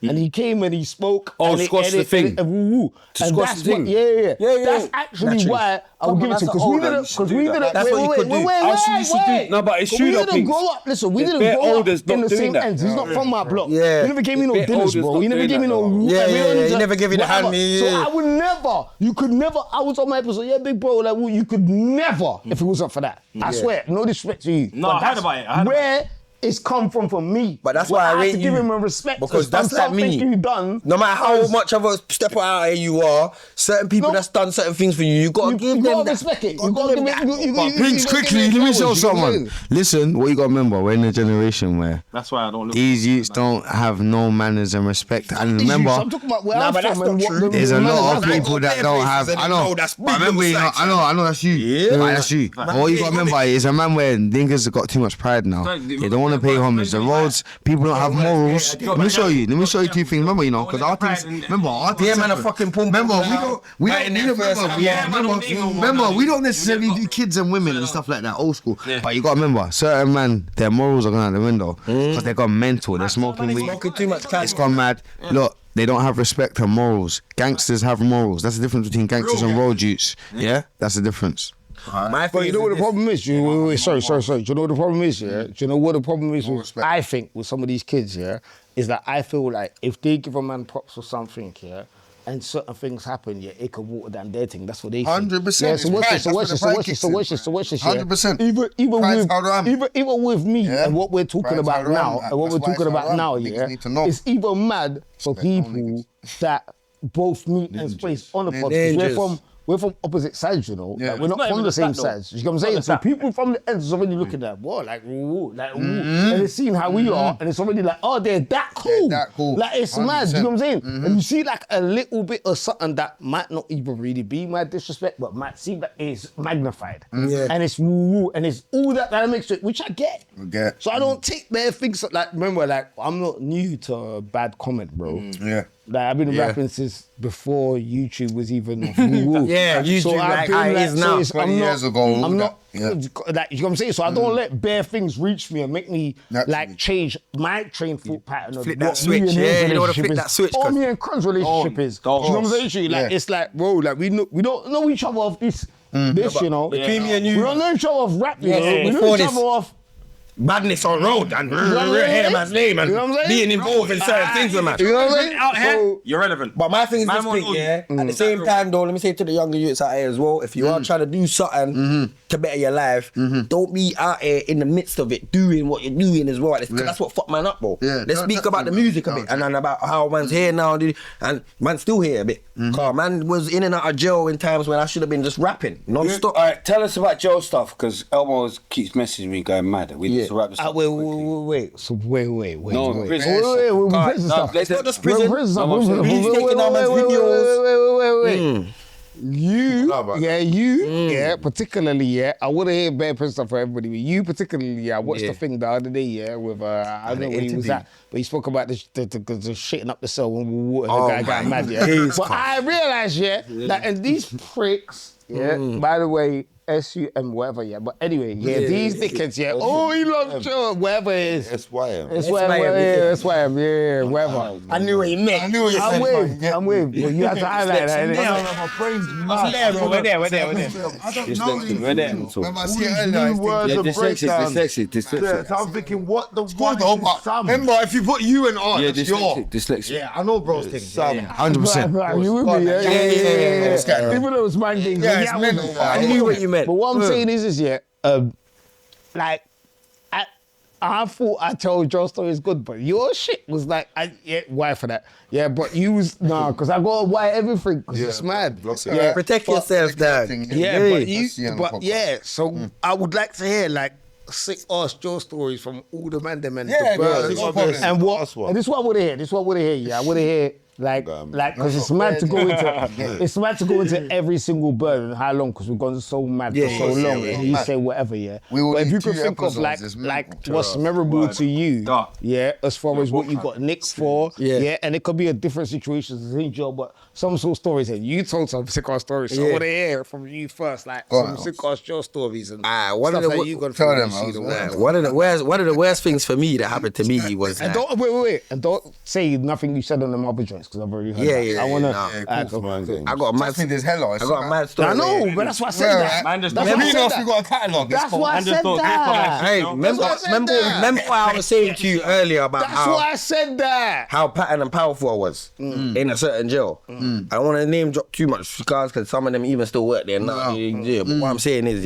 and he came and he spoke. Oh, squash the thing. To squash the thing. Yeah. That's actually why I would give it to him, because we didn't. That's what you could do. Wait. No, but it's true though, we didn't grow up. Listen, we didn't grow up in the same ends. He's not from my block. He never gave me no dinners, bro. He never gave me no. He never gave you the hand. So I would never. You could never. I was on my episode. Yeah, big bro. Like you could never, if it wasn't for that. I swear. No disrespect to you. No, I heard about it. Where it's come from me. But that's why I have rate to give him a respect, because that's like me. You done. No matter how much of a step out here you are, certain people that's done certain things for you, you gotta give them that. Respect it. You gotta give it. But Prince, quickly, let me show someone. Listen, what you gotta remember, we're in a generation where that's why I don't look. These youths don't have no manners and respect. And remember, I'm talking about where I'm from. There's a lot of people that don't have. I know. But remember, I know that's you. Yeah, that's you. But what you gotta remember is a man where niggas have got too much pride now. They don't want to pay homage. The roads, people don't have morals. Let me show you 2 things. Remember, because our things. Remember, our things. Yeah, man, a fucking pump. Remember, we don't necessarily do kids and women and stuff like that, old school. But you gotta remember, certain man, their morals are going out the window because they got mental. They're smoking weed. Too much. It's gone mad. Look, they don't have respect and morals. Gangsters have morals. That's the difference between gangsters and road youths. Yeah, that's the difference. But you know what the problem is? Sorry. Do you know what the problem is? Yeah. Do you know what the problem is? I think with some of these kids, yeah, is that I feel like if they give a man props for something, yeah, and certain things happen, yeah, it could water down their thing. That's what they think. 100%. Yeah, so watch this. 100%. Even with me and what we're talking about now, yeah, it's even mad for people that both meet and space on the podcast. We're from opposite sides, you know. Like, we're not from the same sides. You know what I'm saying? So people from the ends are already looking at, and they're seeing how we are, and it's already like, oh, they're that cool. Like, it's 100%. Mad, you know what I'm saying? And you see like a little bit of something that might not even really be my disrespect, but might seem that it's magnified. And it's and it's all that makes it, which I get. So I don't take their things, like, remember, like, I'm not new to a bad comment, bro. Like, I've been rapping since before YouTube was even YouTube so like how it is now. 20 years ago. I'm not, like, you know what I'm saying? So I don't let bare things reach me and make me like change my train thought pattern of flip that switch. You know what to flip that switch. Or me and Cron's relationship is. You know what I'm saying? Like, it's like, bro, like we don't know each other off this, you know. Between me and you. We don't know each other off rap, you know. We know each other off badness on road and hear man's name and being involved in certain things with man. You know what I'm saying? Out here, you're relevant. But my thing is this thing, at the same time though, let me say to the younger youths out here as well, if you are trying to do something to better your life, don't be out here in the midst of it doing what you're doing as well. Because that's what fucked man up, bro. Let's speak about the music a bit and then about how man's here now and man's still here a bit. Cause man was in and out of jail in times when I should have been just rapping non-stop. Alright, tell us about jail stuff, because Elmo keeps messaging me going mad. We need to wrap this up. Wait. No, prison. Prison stuff. It's not just prison. He's taking our man's videos. You, particularly, I would have heard bad prison stuff for everybody, but you particularly, I watched the thing the other day, with, I don't know where he was at, but he spoke about the shitting up the cell when the guy got mad, But I realised, that in these pricks, by the way, SUM, whatever, but anyway, these dickheads, oh, he loves Joe, whatever it is. SYM, whatever. I knew what he meant. I'm with. Well, you have to highlight that. We're there. I don't know. When I see it earlier, Dyslexic. I'm thinking, what the fuck? Remember, if you put you and R, that's your. Dyslexic. Yeah, I know bro's thing. 100%. You with me? Yeah. Even though it's my thing. I knew what you meant. But what I'm saying is like, I thought I told your story is good, but your shit was like, why for that? Yeah, but you was, because I got to why everything, because it's mad. Protect yourself, Dad. So I would like to hear, like, sick ass Joe stories from all the man them and and this is what I would hear. I would hear because it's mad to go into every single bird and how long, because we've gone so mad for so long, and you say whatever, But if you could think of what's memorable to you, as far as what you got nicked for, and it could be a different situation in jail, but some sort of stories, and you told some sick-ass stories, so I want to hear from you first, like some sick-ass jail stories and one of the worst things for me that happened to me was and don't say nothing you said on the other joints, because I've already heard that. I want to I got a mad story. I know, but that's why I said that. That's why you got a catalogue. That's why I said that. Hey, remember what I was saying to you earlier about why I said that. How pattern and powerful I was in a certain jail. I don't want to name drop too much because some of them even still work there now. But what I'm saying is,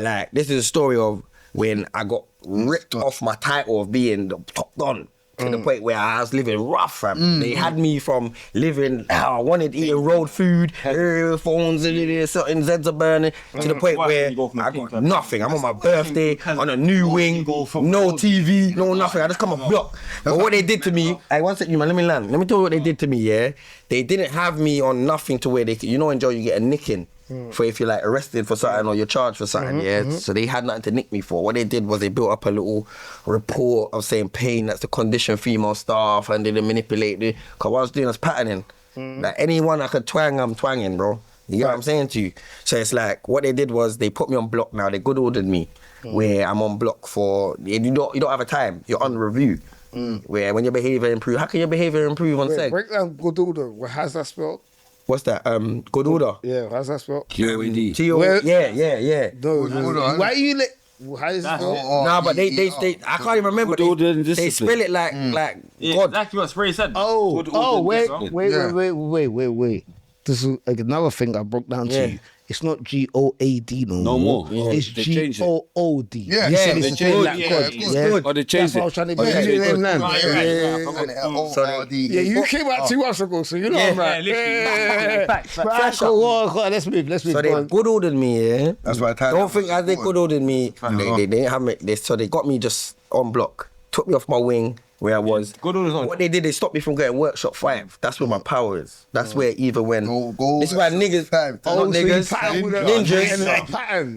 like, this is a story of when I got ripped off my title of being the top don. To the point where I was living rough, fam. They had me from living, I wanted eating road food, phones, certain Zeds are burning, to the point where I got nothing. I'm on my birthday, on a new wing, no TV, no nothing. I just come a block. But what they did to me, one second, man, let me land. Let me tell you what they did to me, They didn't have me on nothing to where they could, in jail you get a nicking. For if you're like arrested for something or you're charged for something, So they had nothing to nick me for. What they did was they built up a little report of saying pain, that's the condition female staff, and they manipulate it. Because what I was doing was patterning. Like anyone I could twang, I'm twanging, bro. You get what I'm saying to you? So it's like, what they did was they put me on block now. They good ordered me, where I'm on block for, you don't have a time, you're on review. Where when your behaviour improve, how can your behaviour improve on seg? Break down good order. How's that spelled? What's that? Good order. Yeah, how's that spelled? QOED. Yeah. No, why you let? How is it spelled? Nah, but they I can't even remember. They spell it like God. Exactly what Spray said. Wait. This is another thing I broke down to you. It's not GOAD no more. It's GOOD. Yeah, you said it's they changed it. Or they changed it. That's what I was trying to Yeah, you came out 2 months ago, so you know I'm right. Let's move. So they good ordered me, That's why I don't think as they good ordered me, they didn't have me. So they got me just on block, took me off my wing where I was. What they did, they stopped me from getting workshop 5. That's where my power is. That's where either when this is why niggas, ninjas.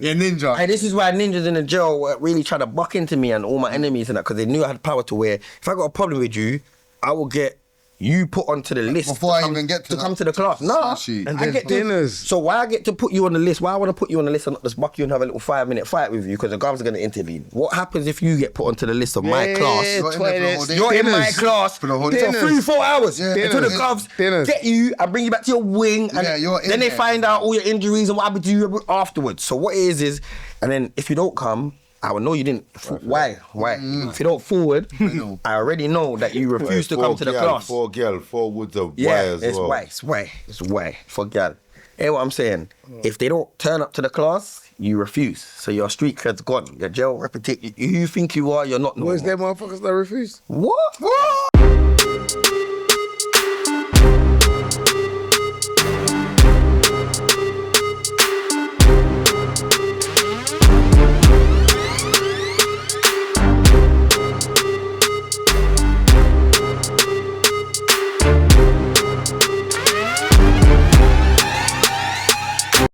Yeah, ninja. And this is why ninjas in the jail were really trying to buck into me and all my enemies and that, because they knew I had power to where if I got a problem with you, I will get you put onto the list before I even get to come to the class. Nah, and I get dinners. So why I get to put you on the list? Why I want to put you on the list and not just buck you and have a little 5-minute fight with you because the guards are going to intervene? What happens if you get put onto the list of my class? You're in my class for 3-4 hours until the guards get you and bring you back to your wing, and then they find out all your injuries and what happened to you afterwards. So what it is, and then if you don't come, I will know you didn't. Why? If you don't forward, I already know that you refuse to come to the class. 4 girl, 4 woods of why as well. It's why. For girl. Hear what I'm saying? If they don't turn up to the class, you refuse. So your street cred's gone. Your jail reputation. You think you are, you're not. Where's them motherfuckers that refuse? What?